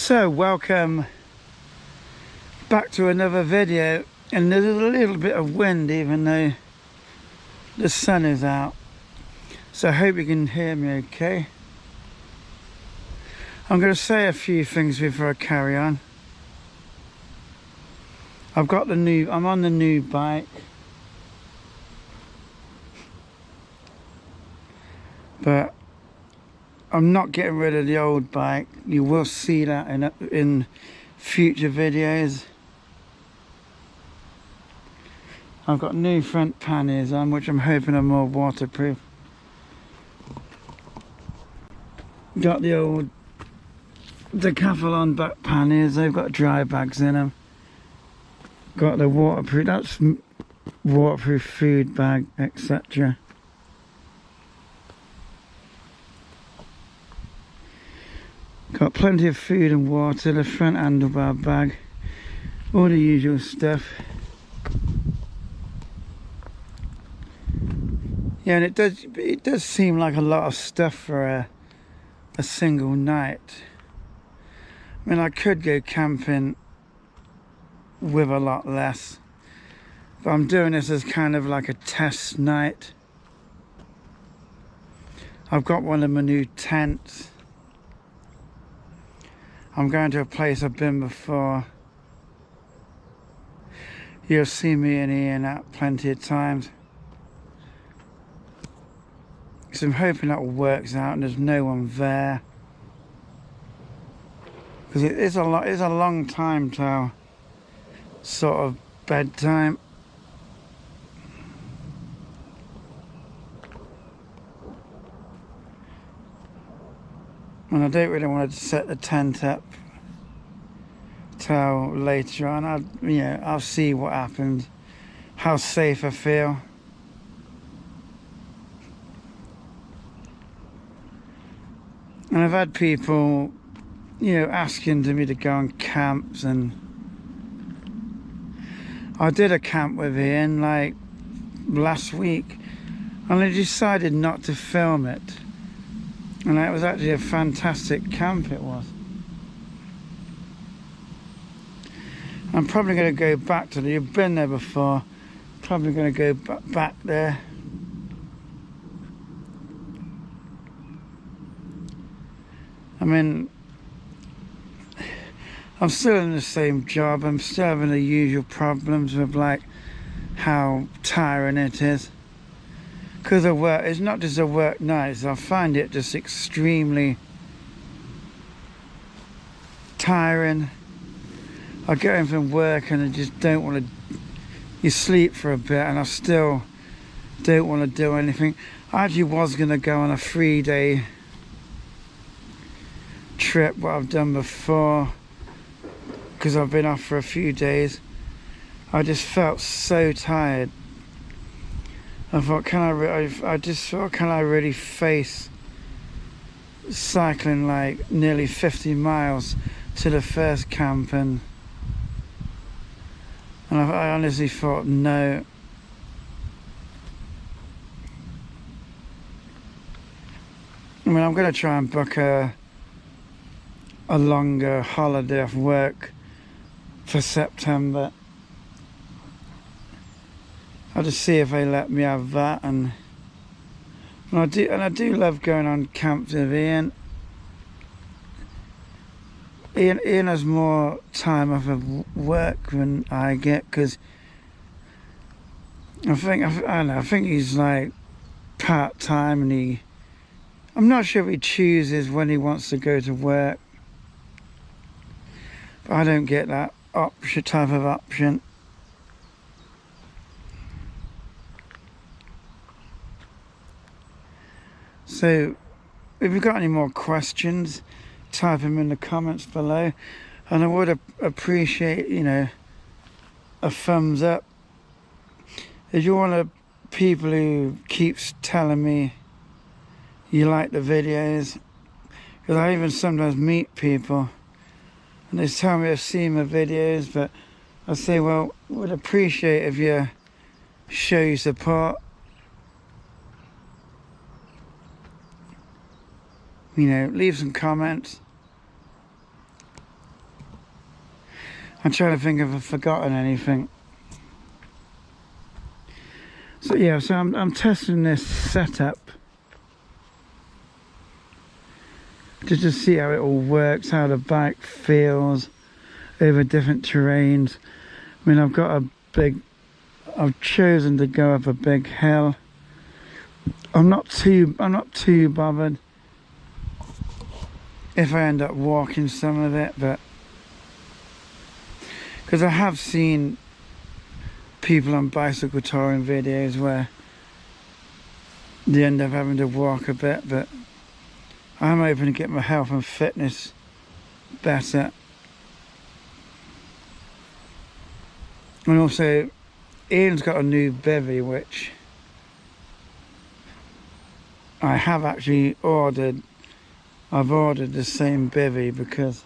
So welcome back to another video, and there's a little bit of wind even though the sun is out, so I hope you can hear me okay. I'm going to say a few things before I carry on. I'm on the new bike, but I'm not getting rid of the old bike. You will see that in future videos. I've got new front panniers on, which I'm hoping are more waterproof. Got the old Decathlon back panniers, they've got dry bags in them. Got the waterproof, that's waterproof food bag, etc. Got plenty of food and water, the front handlebar bag, all the usual stuff. Yeah, and it does seem like a lot of stuff for a single night. I mean, I could go camping with a lot less, but I'm doing this as kind of like a test night. I've got one of my new tents. I'm going to a place I've been before. You'll see me and Ian out plenty of times. So I'm hoping that all works out and there's no one there. Because it's a long time till sort of bedtime. And I don't really want to set the tent up till later on. I'll see what happens, how safe I feel. And I've had people, asking me to go on camps, and I did a camp with Ian like last week, and I decided not to film it. And it was actually a fantastic camp, it was. I'm probably going to go back to you've been there before, probably going to go back there. I mean, I'm still in the same job, I'm still having the usual problems with like how tiring it is. Because of work, it's not just a work night, I find it just extremely tiring. I get in from work and I just don't want to, you sleep for a bit and I still don't want to do anything. I actually was going to go on a 3-day trip, what I've done before, because I've been off for a few days. I just felt so tired. I thought, can I really face cycling like nearly 50 miles to the first camp? And I honestly thought, no. I mean, I'm going to try and book a longer holiday off work for September. I'll just see if they let me have that, and I do love going on camps with Ian. Ian has more time off of work than I get, because I think he's like part-time, and I'm not sure if he chooses when he wants to go to work. But I don't get that type of option. So, if you've got any more questions, type them in the comments below, and I would appreciate, a thumbs up. If you're one of the people who keeps telling me you like the videos, because I even sometimes meet people and they tell me they've seen my videos, but I say, well, would appreciate if you show your support. Leave some comments. I'm trying to think if I've forgotten anything. So yeah, so I'm testing this setup to just see how it all works, how the bike feels over different terrains. I mean, I've chosen to go up a big hill. I'm not too bothered if I end up walking some of it, but because I have seen people on bicycle touring videos where they end up having to walk a bit, but I'm hoping to get my health and fitness better. And also, Ian's got a new bivvy, which I have actually ordered. I've ordered the same bivvy because,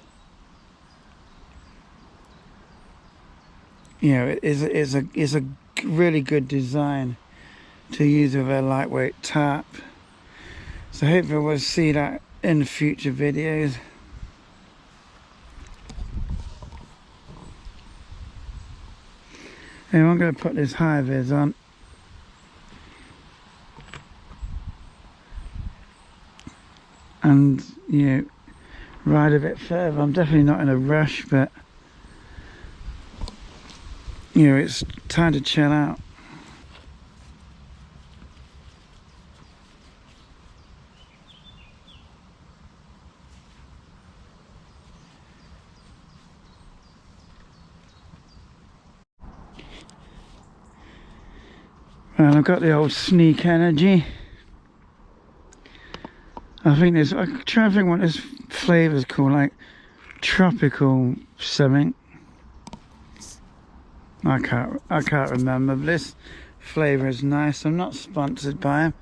you know, it's a really good design to use with a lightweight tarp. So hopefully we'll see that in future videos. Anyway, I'm going to put this high vis on. And, you know, ride a bit further. I'm definitely not in a rush, but, you know, it's time to chill out. Well, I've got the old Sneak Energy. I think this, I'm trying to think what this flavour's called, like tropical something. I can't remember, but this flavour is nice. I'm not sponsored by them.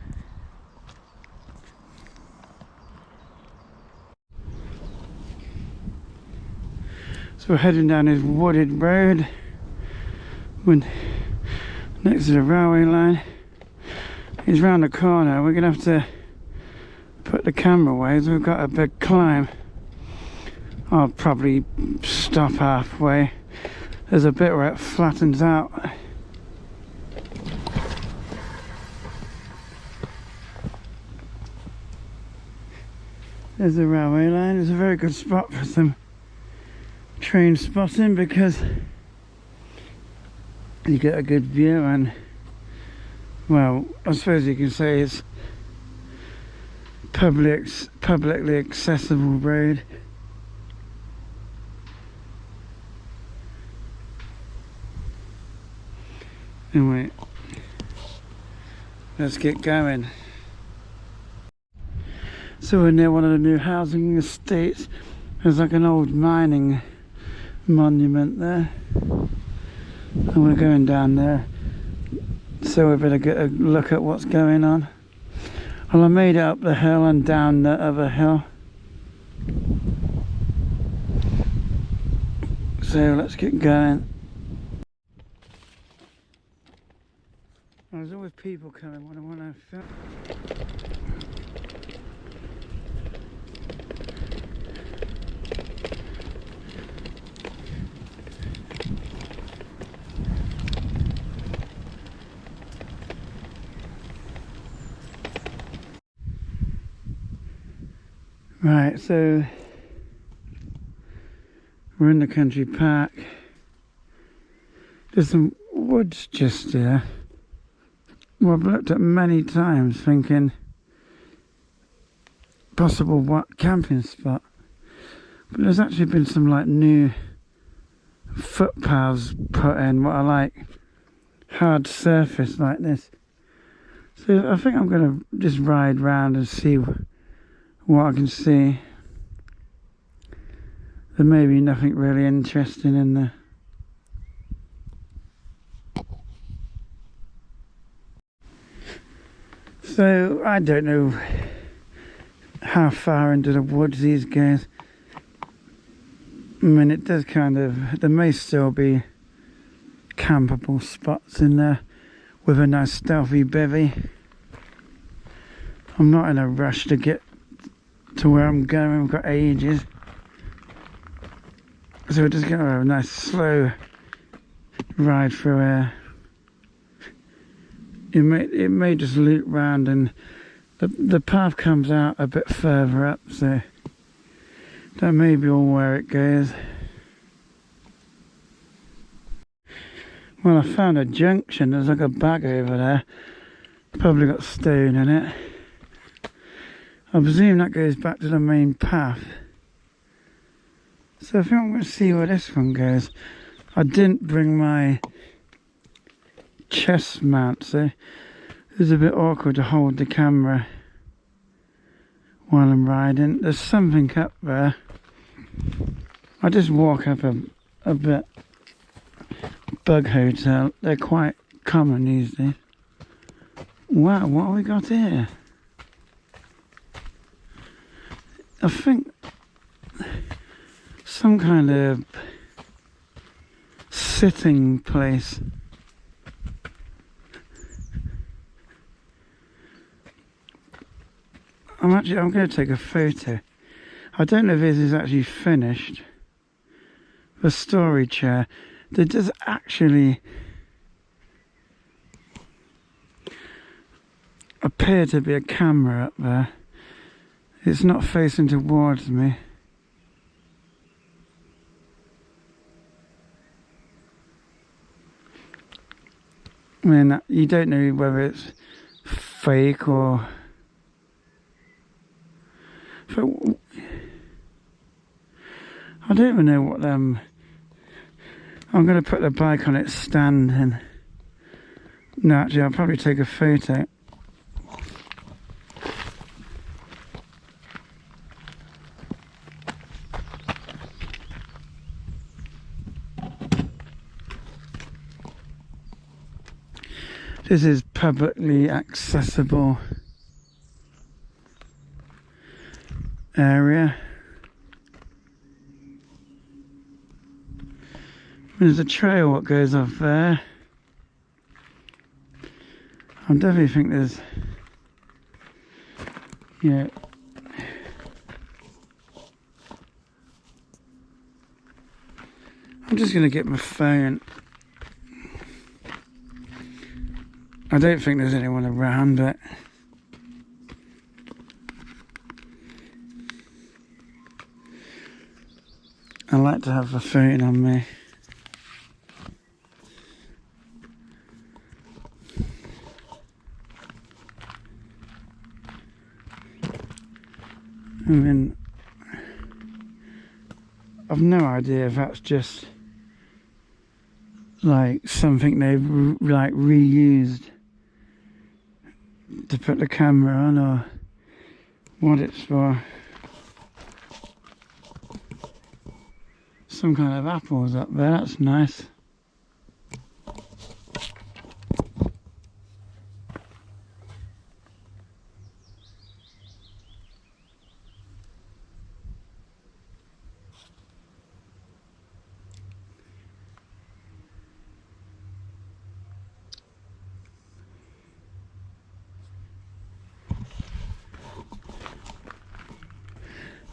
So we're heading down this wooded road next to the railway line. It's round the corner. We're gonna have to put the camera away as we've got a big climb. I'll probably stop halfway. There's a bit where it flattens out. There's the railway line. It's a very good spot for some train spotting because you get a good view, and, well, I suppose you can say it's publicly accessible road. Anyway, let's get going. So we're near one of the new housing estates. There's like an old mining monument there, and we're going down there, so we better get a look at what's going on. Well, I made it up the hill and down the other hill, so let's get going. There's always people coming when I want to film. Right, so we're in the country park. There's some woods just there. Well, I've looked at many times thinking possible what camping spot, but there's actually been some like new footpaths put in, what I like, hard surface like this. So I think I'm going to just ride round and see what I can see. There may be nothing really interesting in there. So I don't know how far into the woods these goes. I mean, it does kind of, there may still be campable spots in there with a nice stealthy bivvy. I'm not in a rush to get to where I'm going. I've got ages. So we're just going to have a nice slow ride through here. It may just loop round, and the path comes out a bit further up, so that may be all where it goes. Well, I found a junction. There's like a bag over there. Probably got stone in it. I presume that goes back to the main path. So I think I'm going to see where this one goes. I didn't bring my chest mount, so it was a bit awkward to hold the camera while I'm riding. There's something up there. I just walk up a bit. Bug hotel, they're quite common these days. Wow, what have we got here? I think some kind of sitting place. I'm going to take a photo. I don't know if this is actually finished. The story chair. There does actually appear to be a camera up there. It's not facing towards me. I mean, you don't know whether it's fake or... I don't even know what I'm going to put the bike on its stand, and no, actually I'll probably take a photo. This is publicly accessible area. There's a trail what goes off there. I definitely think there's, yeah. I'm just going to get my phone. I don't think there's anyone around, but I like to have a phone on me. I mean, I've no idea if that's just like something they've like reused to put the camera on, or what it's for. Some kind of apples up there, that's nice.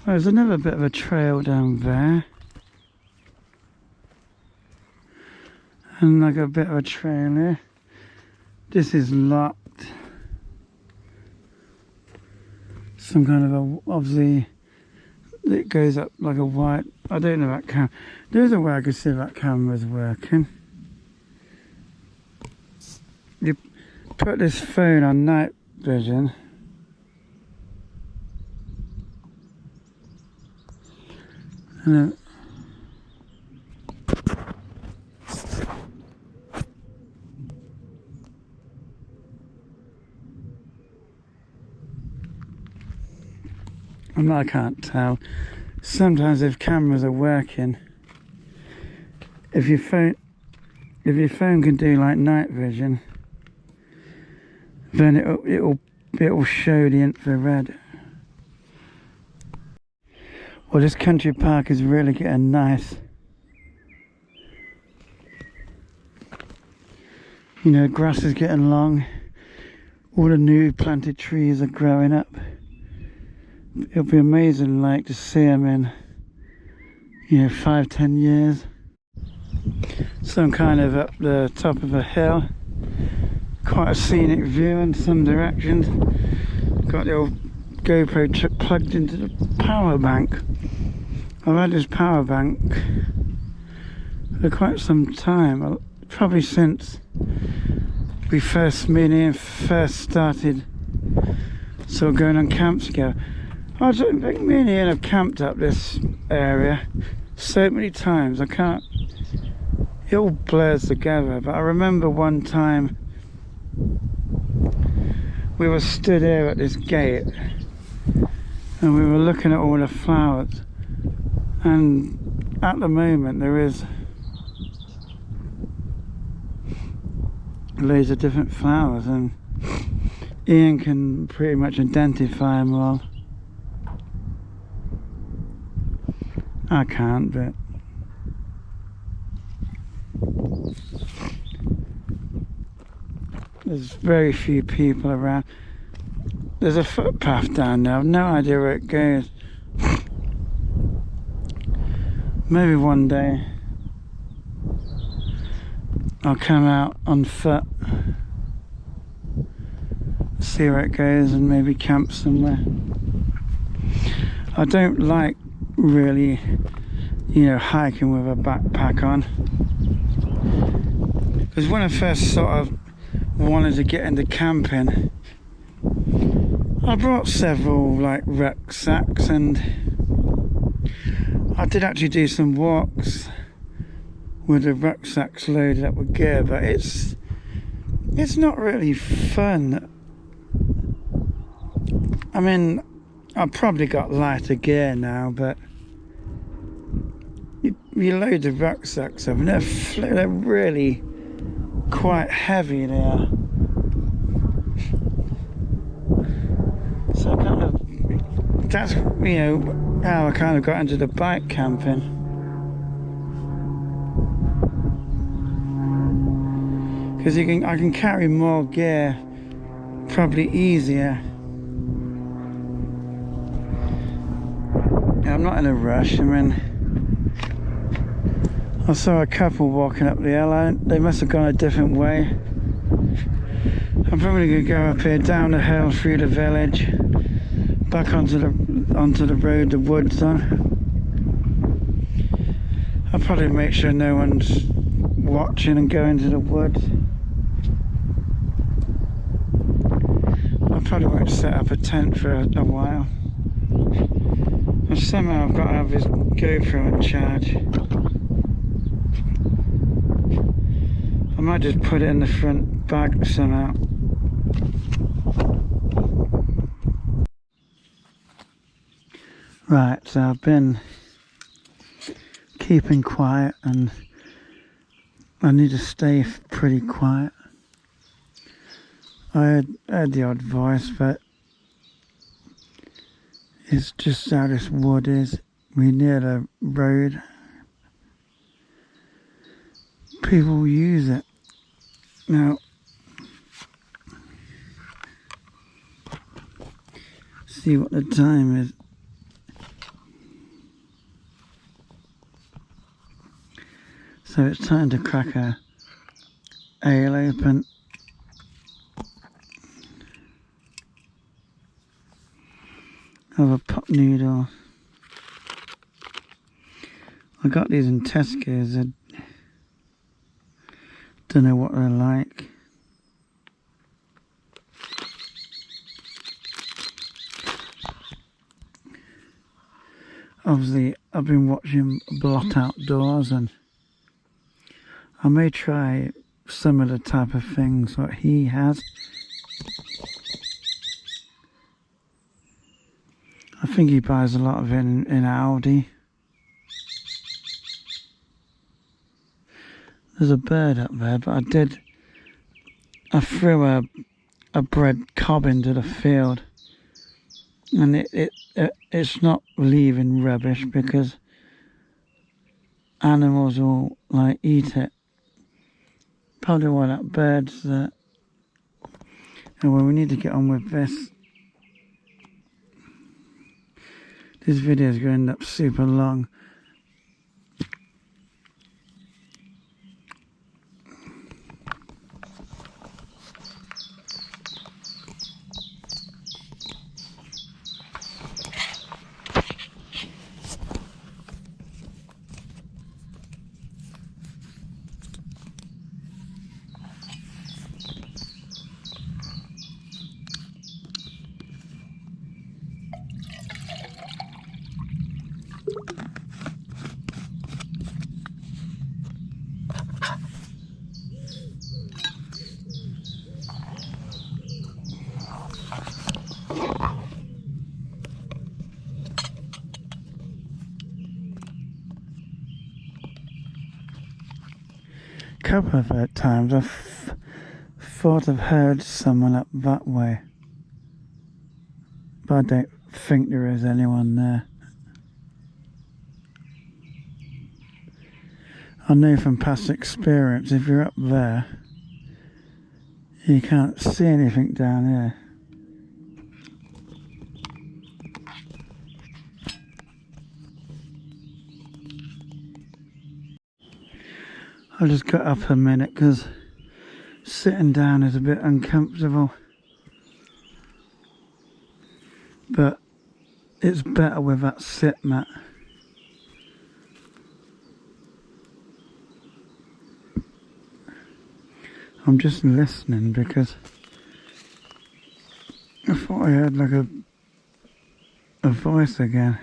There's another bit of a trail down there, and like a bit of a trail here. This is locked. Some kind of a, obviously it goes up like a white, I don't know that camera. There's a way I could see that camera's working. You put this phone on night vision. And I can't tell. Sometimes if cameras are working, if your phone can do like night vision, then it'll show the infrared. Well, this country park is really getting nice. You know, grass is getting long. All the new planted trees are growing up. It'll be amazing, like, to see them you know, 5-10 years. So I'm kind of up the top of a hill, quite a scenic view in some directions. Got the old GoPro plugged into the power bank. I've had this power bank for quite some time, probably since we first started sort of going on camps together. I think me and Ian have camped up this area so many times, it all blurs together, but I remember one time we were stood here at this gate and we were looking at all the flowers, and at the moment there is loads of different flowers and Ian can pretty much identify them all. I can't, but there's very few people around. There's a footpath down there, I've no idea where it goes. Maybe one day I'll come out on foot, see where it goes and maybe camp somewhere. I don't like really, you know, hiking with a backpack on, because when I first sort of wanted to get into camping, I brought several like rucksacks and I did actually do some walks with the rucksacks loaded up with gear, but it's not really fun. I mean, I've probably got lighter gear now, but you load the rucksacks up and they're really quite heavy there. So kind of, that's, you know, how I kind of got into the bike camping. Because I can carry more gear probably easier. I'm not in a rush. I mean, I saw a couple walking up the hill. They must have gone a different way. I'm probably going to go up here, down the hill, through the village, back onto the road the woods on. I'll probably make sure no one's watching and go into the woods. I probably won't set up a tent for a while. And somehow I've got to have this GoPro in charge. I might just put it in the front bag somehow. Right, so I've been keeping quiet and I need to stay pretty quiet. I heard the odd voice, but it's just how this wood is. We're near the road. People use it. Now, see what the time is. So it's time to crack a ale open. Have a pot noodle. I got these in Tesco's. I don't know what they're like. Obviously, I've been watching Blot Outdoors and I may try some of the type of things that he has. I think he buys a lot of it in Aldi. There's a bird up there, but I threw a bread cob into the field, and it's not leaving rubbish because animals will like eat it. Probably why that bird's there. Oh well, we need to get on with this. This video is going to end up super long. couple of times I've thought I've heard someone up that way, but I don't think there is anyone there. I know from past experience, if you're up there, you can't see anything down here. I just got up a minute because sitting down is a bit uncomfortable, but it's better with that sit mat. I'm just listening because I thought I heard like a voice again.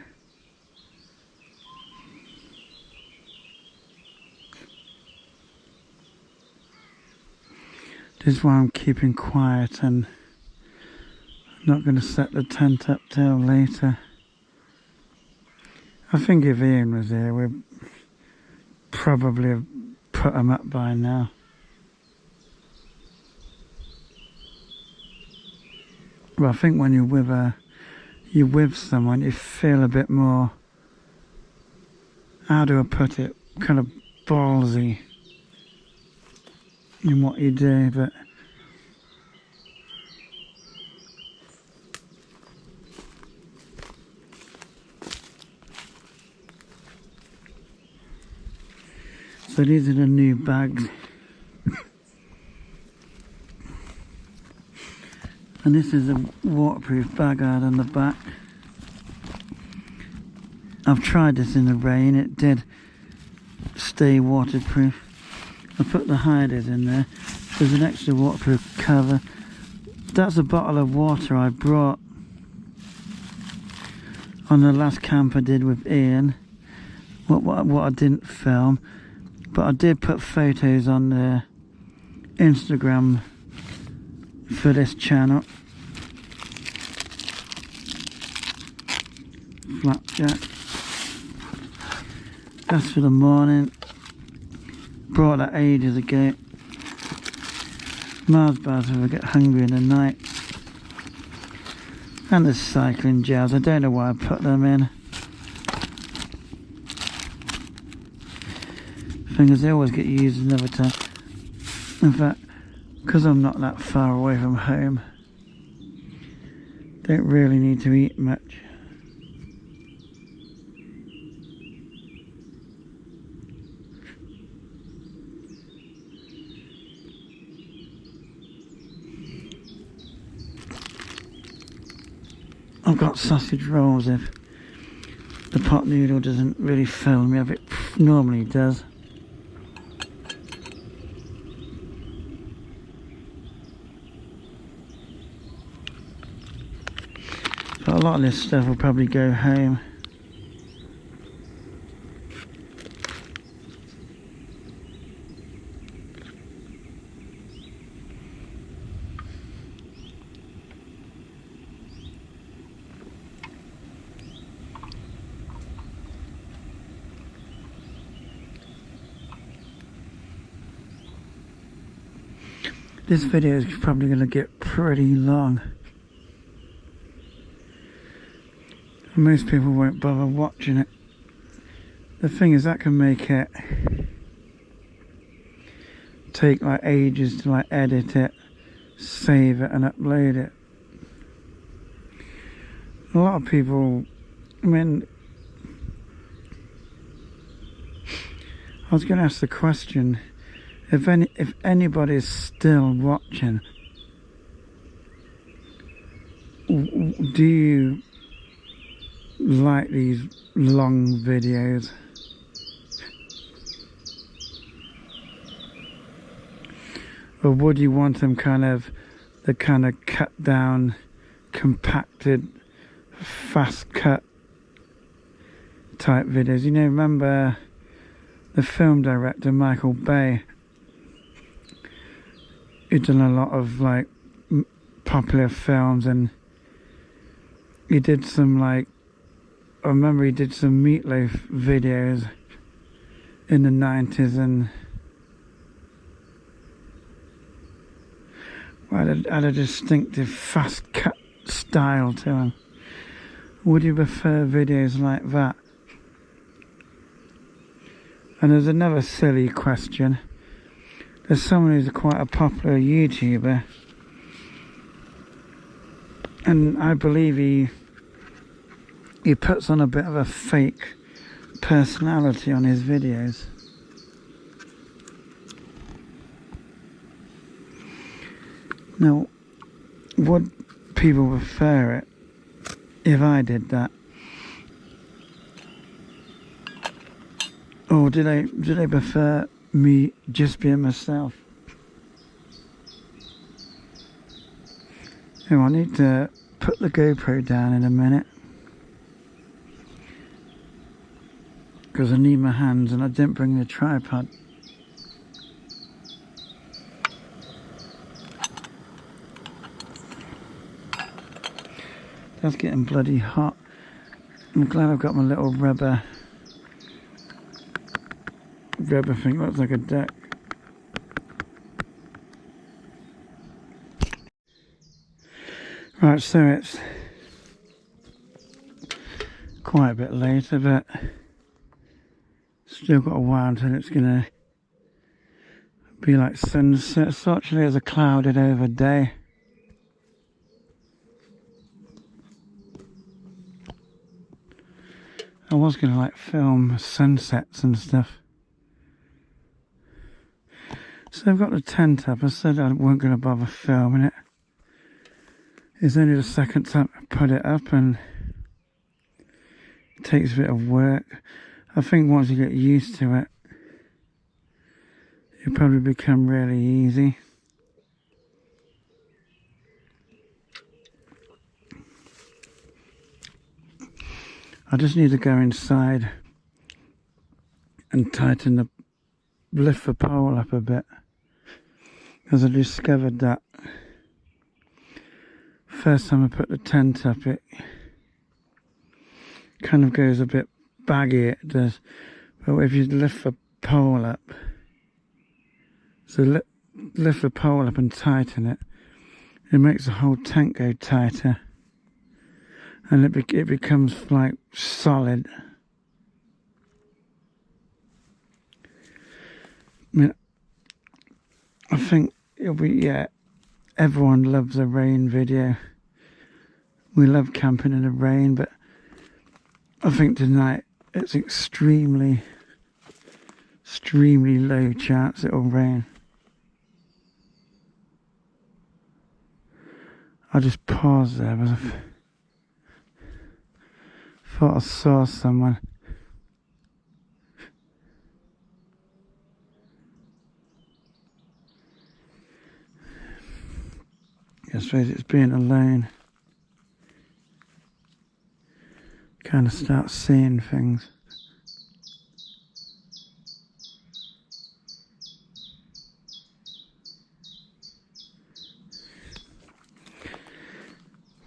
This is why I'm keeping quiet and not going to set the tent up till later. I think if Ian was here, we'd probably have put him up by now. Well, I think when you're with someone, you feel a bit more, how do I put it, kind of ballsy in what you do, but so these are the new bags. And this is a waterproof bag I had on the back. I've tried this in the rain, it did stay waterproof. I put the hiders in there. There's an extra waterproof cover. That's a bottle of water I brought on the last camp I did with Ian. What I didn't film, but I did put photos on the Instagram for this channel. Flapjack. That's for the morning. Brought that ages ago. Mars bars if I get hungry in the night. And the cycling gels. I don't know why I put them in. Thing is, they always get used another time. In fact, because I'm not that far away from home, don't really need to eat much. I've got sausage rolls if the pot noodle doesn't really fill me up. It normally does. But a lot of this stuff will probably go home. This video is probably going to get pretty long. Most people won't bother watching it. The thing is, that can make it take like ages to like edit it, save it and upload it. A lot of people, I mean, I was going to ask the question, if anybody's still watching, do you like these long videos? Or would you want them the kind of cut down, compacted, fast cut type videos? You know, remember the film director Michael Bay? He'd done a lot of like popular films, and he did some like, I remember he did some Meatloaf videos in the 90s, and had a distinctive fast cut style to him. Would you prefer videos like that? And there's another silly question. There's someone who's quite a popular YouTuber, and I believe he puts on a bit of a fake personality on his videos. Now, would people prefer it if I did that? Or do they prefer me just being myself? Oh, I need to put the GoPro down in a minute, because I need my hands and I didn't bring the tripod. That's getting bloody hot. I'm glad I've got my little rubber thing. Looks like a duck. Right, so it's quite a bit later, but still got a while until it's gonna be like sunset. So actually it's a clouded over day. I was gonna like film sunsets and stuff. So I've got the tent up. I said I weren't gonna bother filming it. It's only the second time I put it up, and it takes a bit of work. I think once you get used to it, it'll probably become really easy. I just need to go inside and lift the pole up a bit, because I discovered that first time I put the tent up, it kind of goes a bit baggy, it does. But if you lift the pole up, so lift the pole up and tighten it, it makes the whole tent go tighter, and it becomes like solid. I mean, I think it'll be, yeah, everyone loves a rain video. We love camping in the rain, but I think tonight it's extremely low chance it'll rain. I just paused there because I thought I saw someone. I suppose it's being alone. Kind of start seeing things.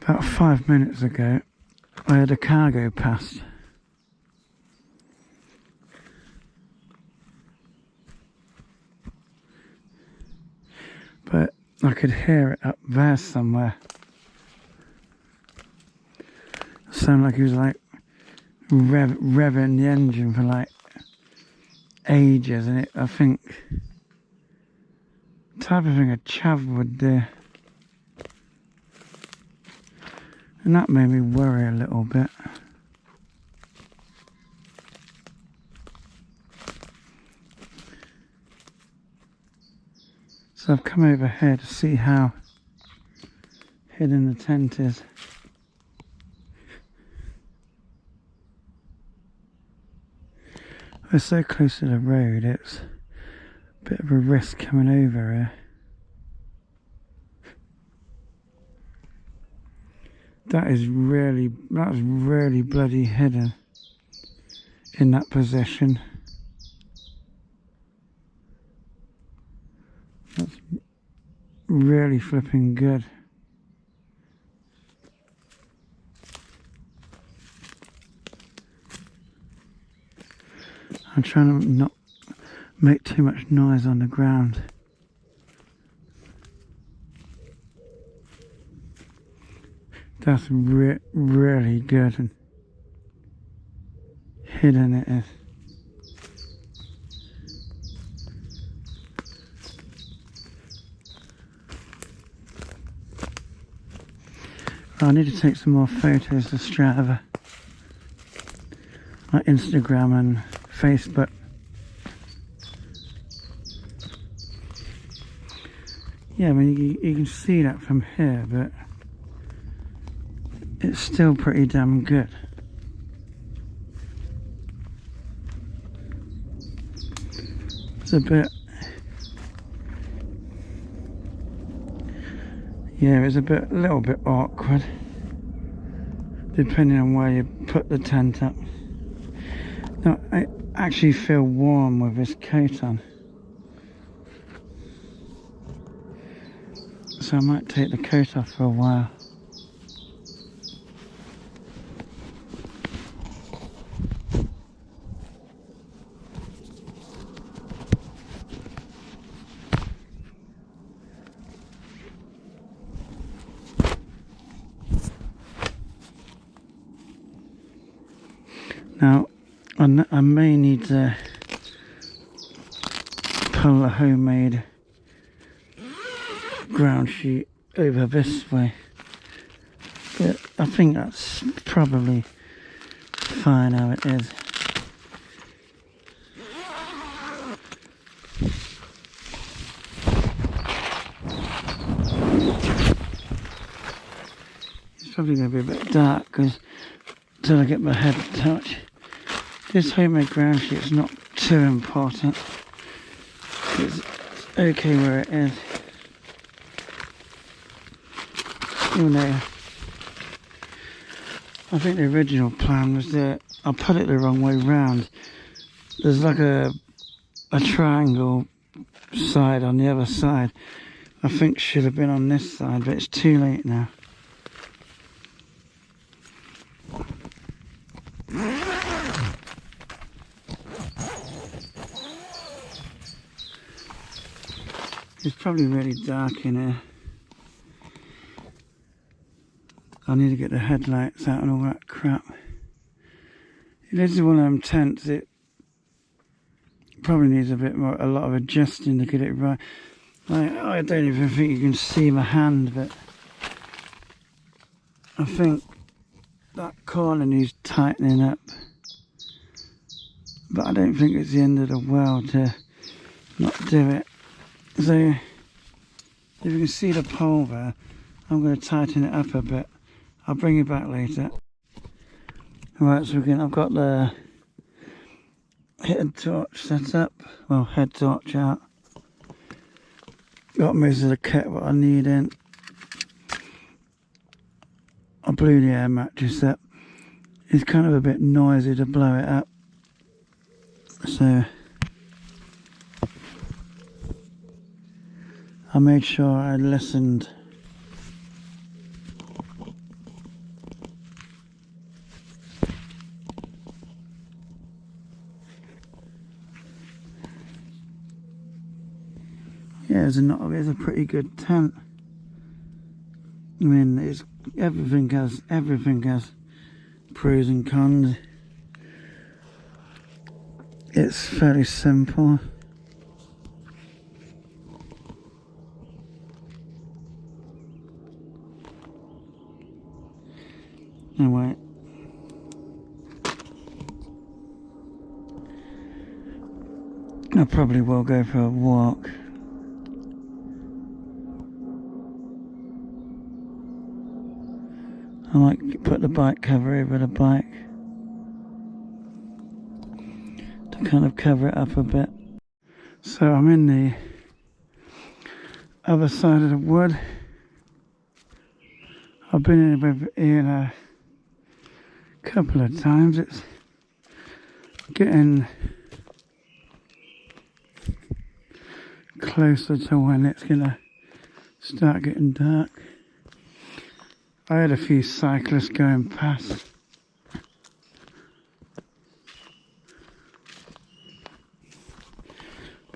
About 5 minutes ago, I had a car go past. But I could hear it up there somewhere. It sounded like he was like revving the engine for like ages, and I think type of thing a chav would do. And that made me worry a little bit. So I've come over here to see how hidden the tent is. We're so close to the road, it's a bit of a risk coming over here. That's really bloody hidden in that position. That's really flipping good. I'm trying to not make too much noise on the ground. That's really good and hidden it is. I need to take some more photos to Strava, like Instagram and Facebook. Yeah, I mean you can see that from here, but it's still pretty damn good. It's a bit, yeah, it's a little bit awkward, depending on where you put the tent up. Now, I actually feel warm with this coat on, so I might take the coat off for a while. Now, I may need to pull a homemade ground sheet over this way, but I think that's probably fine how it is. It's probably going to be a bit dark because until I get my head in touch. This homemade ground sheet is not too important. It's okay where it is. Even though I think the original plan was that I put it the wrong way round. There's like a triangle side on the other side. I think should have been on this side, but it's too late now. It's probably really dark in here. I need to get the headlights out and all that crap. This is one of them tents, it probably needs a lot of adjusting to get it right. Like, I don't even think you can see my hand, but I think that corner needs tightening up. But I don't think it's the end of the world to not do it. So, if you can see the pole there, I'm going to tighten it up a bit. I'll bring you back later. Right, so again, I've got the head torch set up. Well, head torch out. Got most of the kit what I need in. I blew the air mattress up. It's kind of a bit noisy to blow it up. So I made sure I listened. Yeah, it's a pretty good tent. I mean, it's everything has pros and cons. It's fairly simple. Anyway, I probably will go for a walk. I might put the bike cover over the bike to kind of cover it up a bit. So I'm in the other side of the wood. I've been in a couple of times. It's getting closer to when it's gonna start getting dark. I had a few cyclists going past.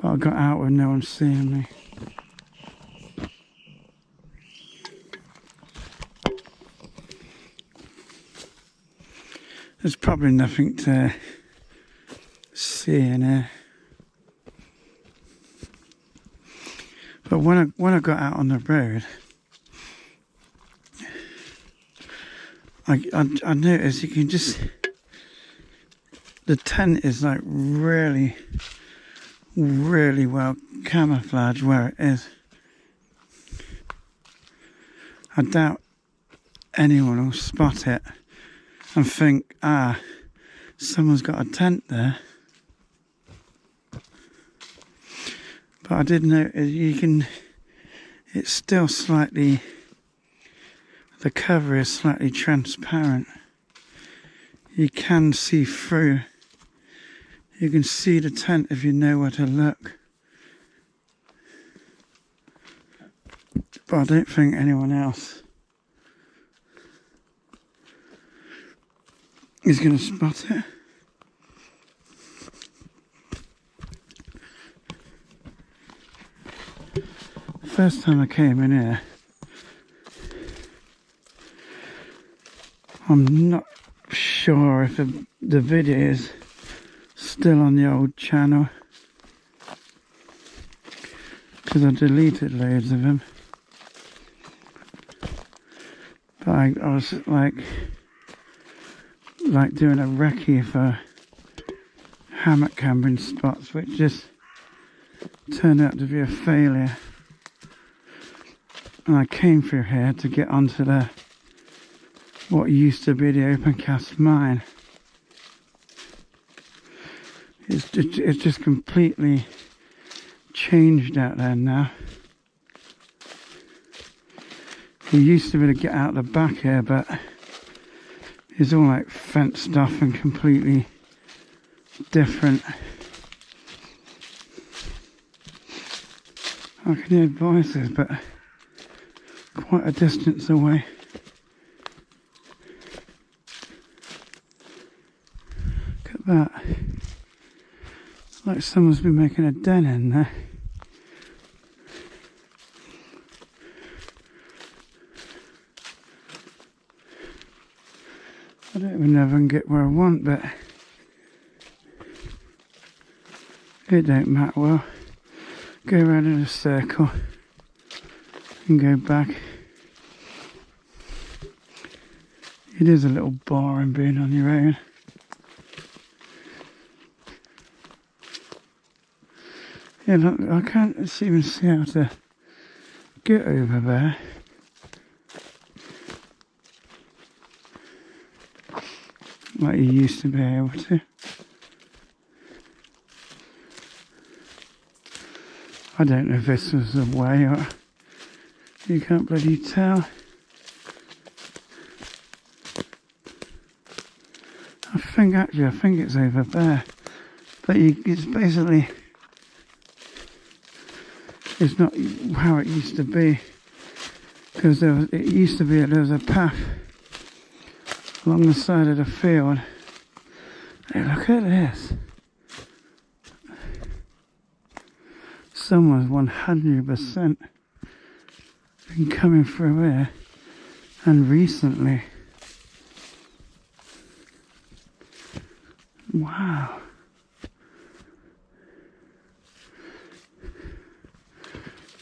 But I got out with no one seeing me. There's probably nothing to see in here. But when I got out on the road, I noticed you can just, the tent is like really well camouflaged where it is. I doubt anyone will spot it and think, someone's got a tent there. But I did notice it's still slightly, the cover is slightly transparent. You can see through. You can see the tent if you know where to look. But I don't think anyone else is going to spot it. First time I came in here, I'm not sure if the video is still on the old channel, because I deleted loads of them. But I was like doing a recce for hammock camping spots, which just turned out to be a failure. And I came through here to get onto what used to be the open cast mine. It's just completely changed out there now. You used to be able to get out the back here, but it's all like fenced off and completely different. I can hear voices, but quite a distance away. Look at that. It's like someone's been making a den in there. I don't even know if I can get where I want, but it don't matter. Well, go around in a circle and go back. It is a little boring being on your own. Yeah, look, I can't even see how to get over there. Like you used to be able to. I don't know if this was the way or you can't bloody tell. I think it's over there. But it's basically, it's not how it used to be. Because it used to be there was a path along the side of the field. Hey, look at this. Someone's 100% been coming through here, and recently. Wow.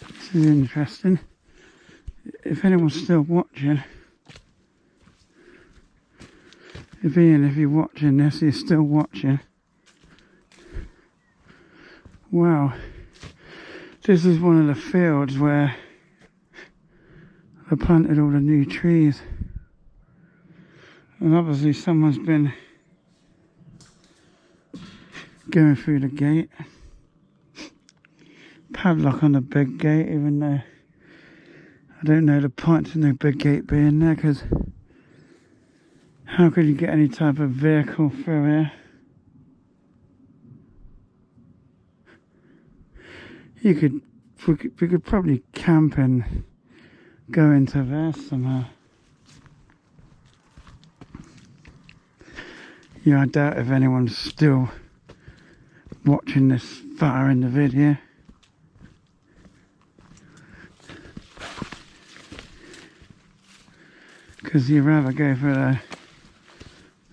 This is interesting. If anyone's still watching, if you're watching this, you're still watching. Wow. This is one of the fields where they planted all the new trees. And obviously someone's been going through the gate. Padlock on the big gate, even though I don't know the point to no big gate being there, because how could you get any type of vehicle through here? We could probably camp and go into there somehow. Yeah, I doubt if anyone's still watching this far in the video. Because you'd rather go for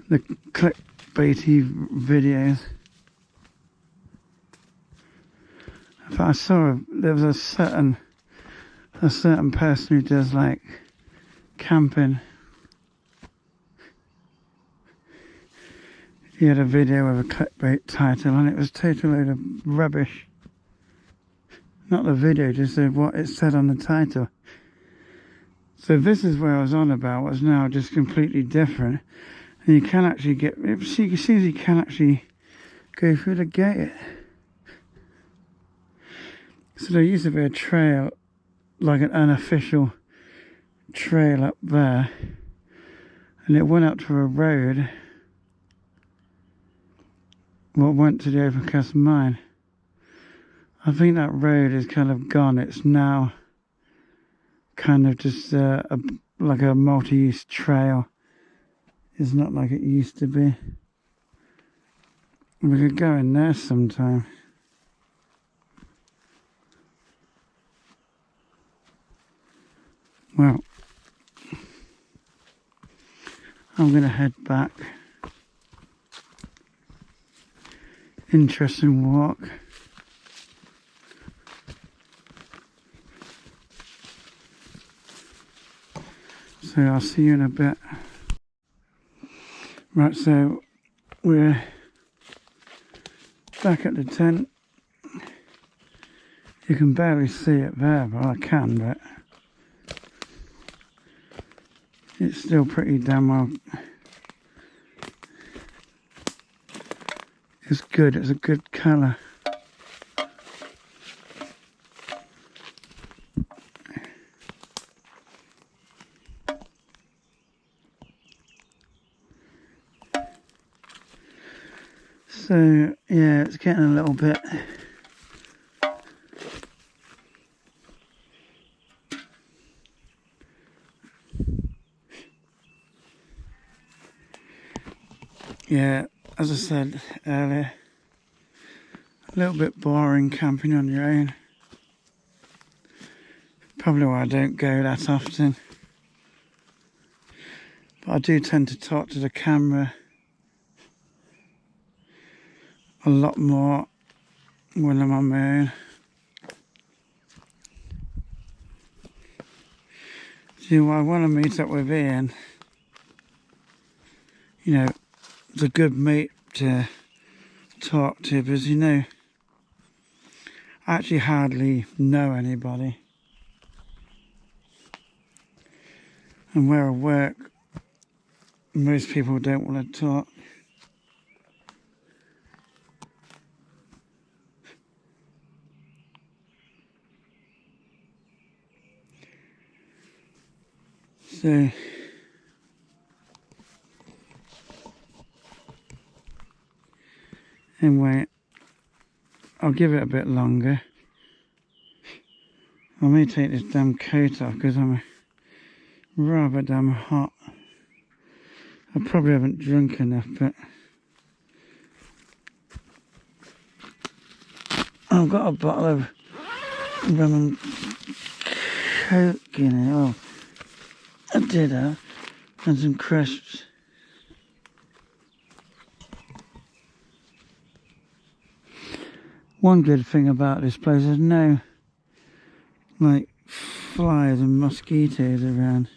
the clickbaity videos. But I saw there was a certain person who does like camping. He had a video with a clickbait title and it was a total load of rubbish. Not the video, just what it said on the title. So this is where I was on about, what's now just completely different. And you can actually get, see you can actually go through the gate. So there used to be a trail, like an unofficial trail up there. And it went up to a road. What went to the overcast mine. I think that road is kind of gone. It's now kind of just like a multi-use trail. It's not like it used to be. We could go in there sometime. Well, I'm going to head back. Interesting walk. So I'll see you in a bit. Right, so we're back at the tent. You can barely see it there, but I can, but it's still pretty damn well. It's good, it's a good colour. So yeah, it's getting a little bit as I said earlier, a little bit boring camping on your own. Probably why I don't go that often. But I do tend to talk to the camera a lot more when I'm on my own. So I want to meet up with Ian. You know, it's a good mate to talk to because, you know, I actually hardly know anybody. And where I work, most people don't want to talk. So anyway, I'll give it a bit longer. I may take this damn coat off because I'm rather damn hot. I probably haven't drunk enough, but I've got a bottle of rum and coke in it. Oh, I did have, and some crisps. One good thing about this place is no like flies and mosquitoes around.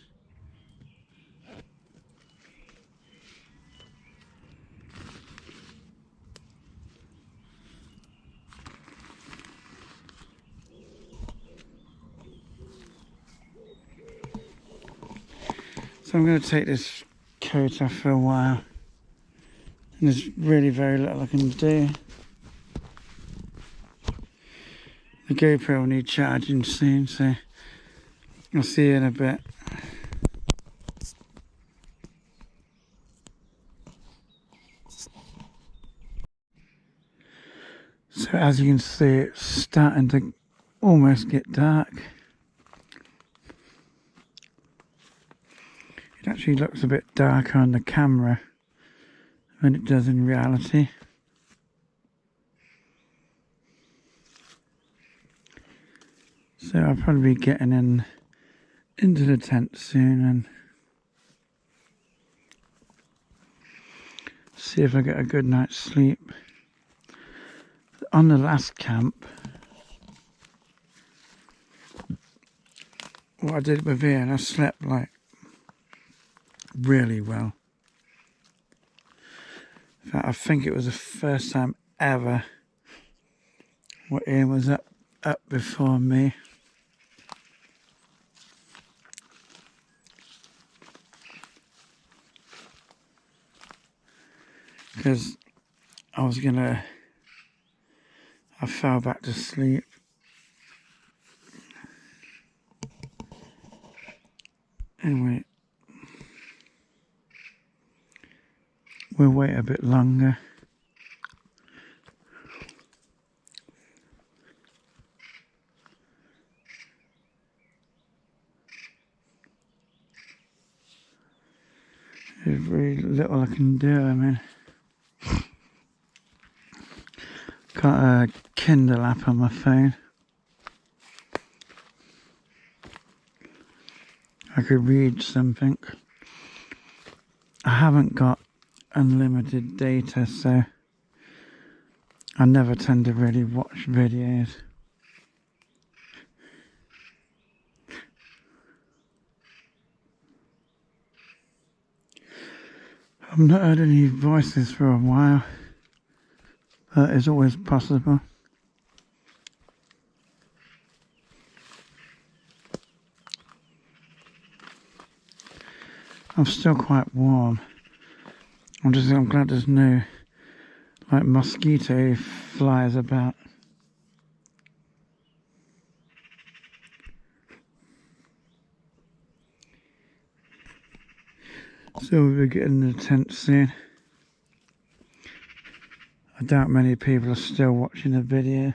So I'm going to take this coat off for a while, and there's really very little I can do. The GoPro will need charging soon, so I'll see you in a bit. So as you can see, it's starting to almost get dark. It actually looks a bit darker on the camera than it does in reality. So I'll probably be getting into the tent soon, and See if I get a good night's sleep. On the last camp, what I did with Ian, I slept like really well. In fact, I think it was the first time ever where Ian was up before me. Because I fell back to sleep. Anyway, we'll wait a bit longer. There's very little I can do. I mean, got a Kindle app on my phone. I could read something. I haven't got unlimited data, so I never tend to really watch videos. I've not heard any voices for a while, but it's always possible. I'm still quite warm. I'm glad there's no like mosquito flies about. So we'll be getting in the tent soon. I doubt many people are still watching the video.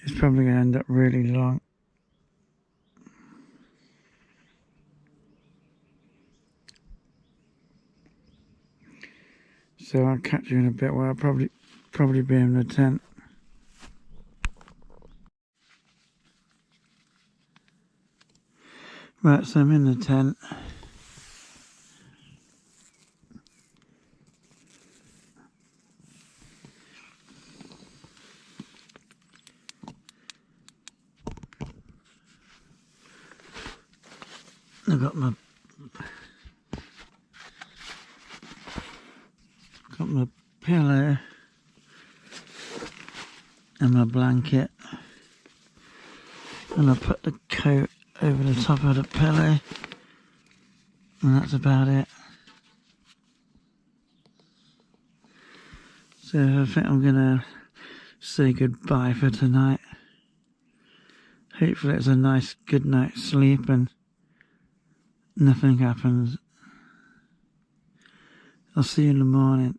It's probably going to end up really long. So I'll catch you in a bit where I'll probably be in the tent. Right, so I'm in the tent. I've got my pillow and my blanket, and I put the coat over the top of the pillow, and that's about it. So I think I'm gonna say goodbye for tonight. Hopefully it's a nice good night's sleep and nothing happens. I'll see you in the morning.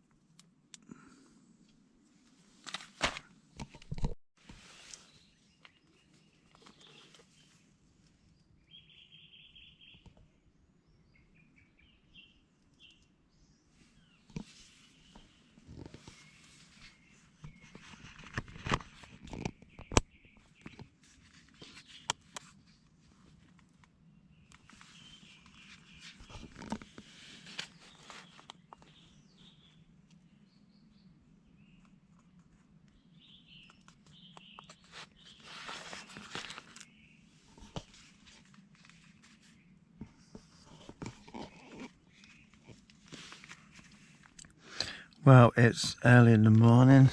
Well, it's early in the morning.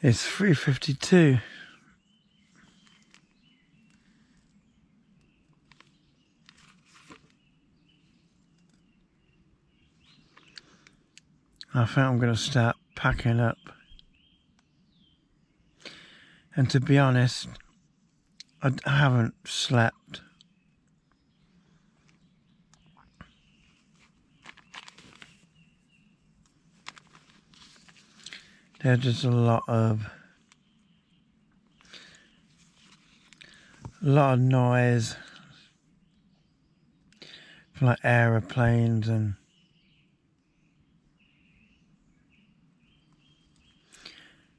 It's 3:52. I think I'm going to start packing up. And to be honest, I haven't slept. There's just a lot of noise, from like aeroplanes and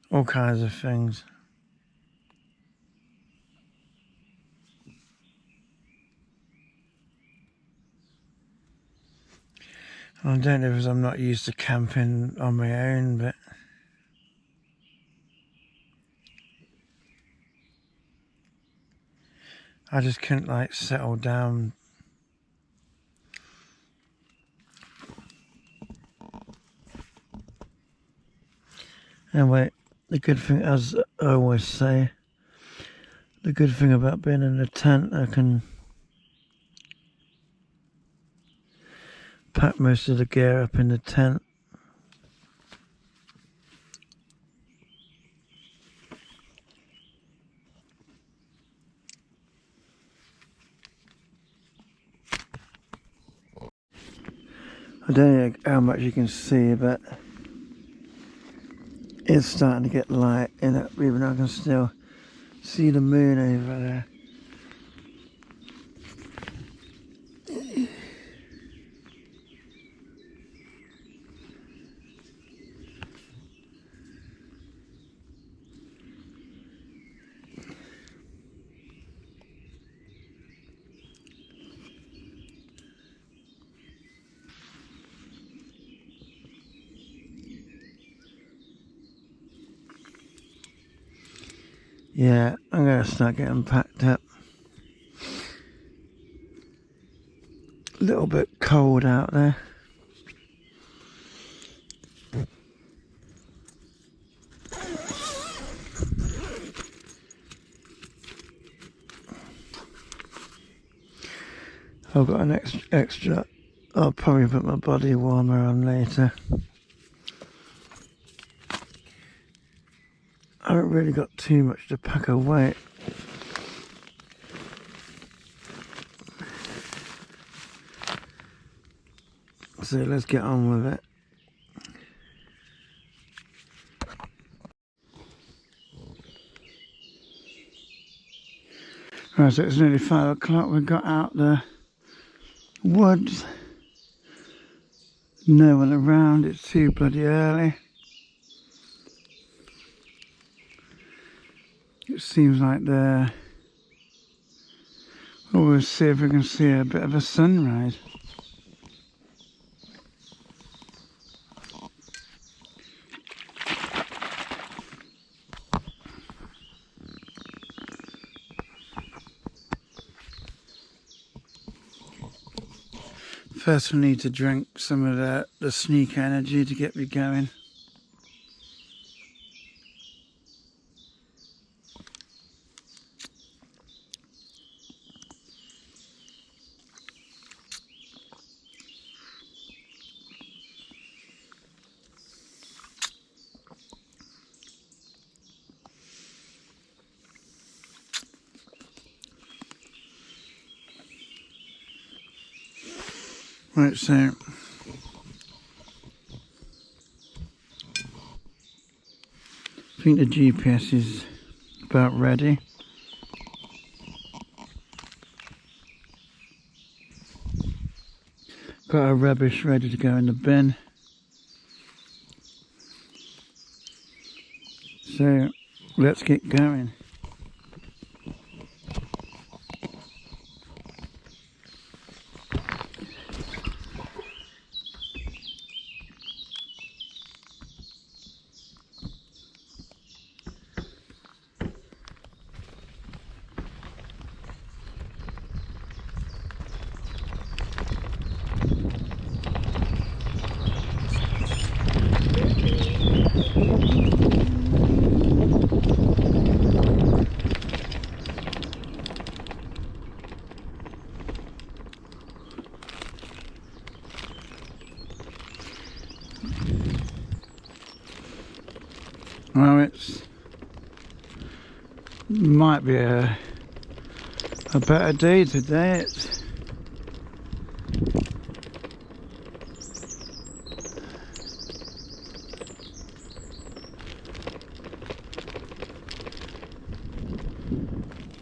all kinds of things. I don't know if I'm not used to camping on my own, but I just couldn't like settle down. Anyway, the good thing, as I always say, the good thing about being in a tent, I can pack most of the gear up in the tent. I don't know how much you can see, but it's starting to get light in it, even though I can still see the moon over there. Yeah, I'm going to start getting packed up. A little bit cold out there. I've got an extra. I'll probably put my body warmer on later. I haven't really got too much to pack away. So let's get on with it. Right, so it's nearly 5 o'clock. We got out the woods. No one around. It's too bloody early. It seems like they're... Well, we'll see if we can see a bit of a sunrise. First we need to drink some of the sneak energy to get me going. Right, so I think the GPS is about ready. Got our rubbish ready to go in the bin. So let's get going. Well, it's might be a better day today. It's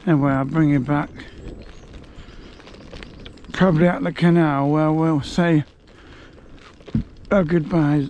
anyway, I'll bring you back probably at the canal where we'll say our goodbyes.